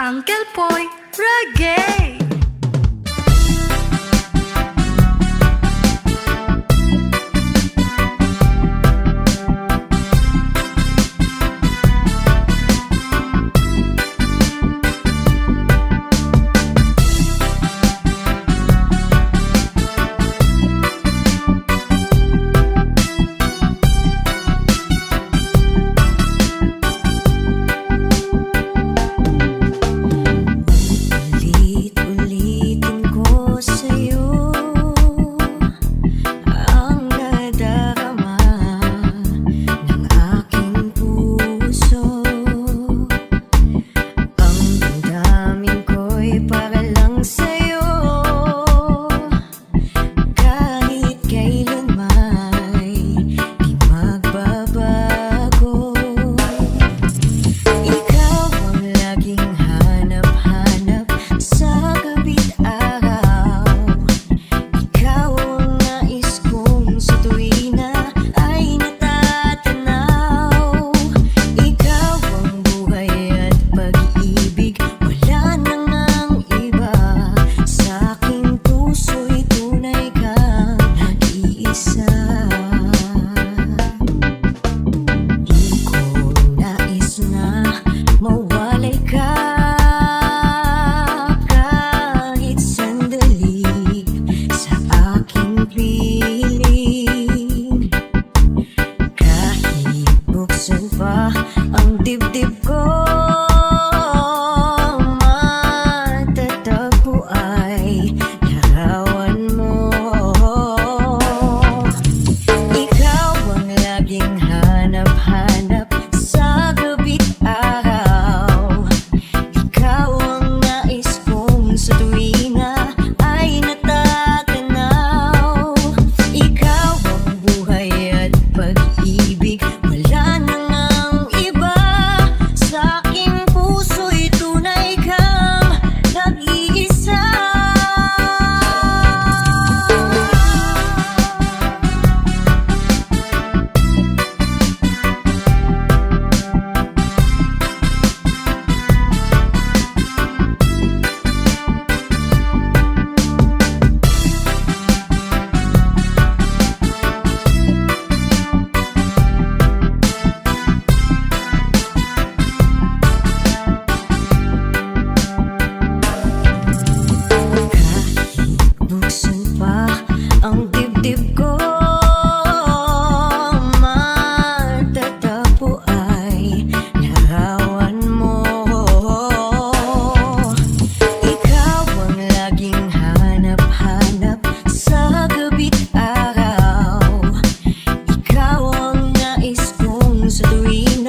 Uncle Poy Reggae. Ang dibdib ko matatagpo ay larawan mo. Ikaw ang laging hanap-hanap sa gabi't araw. Ikaw ang nais kong sa tuwina ay natatanaw. Ikaw ang buhay at pag-ibig, wala nang ang dibdib ko matatagpo ay larawan mo. Ikaw ang laging hanap-hanap sa gabi't araw. Ikaw ang nais kong sa tuwing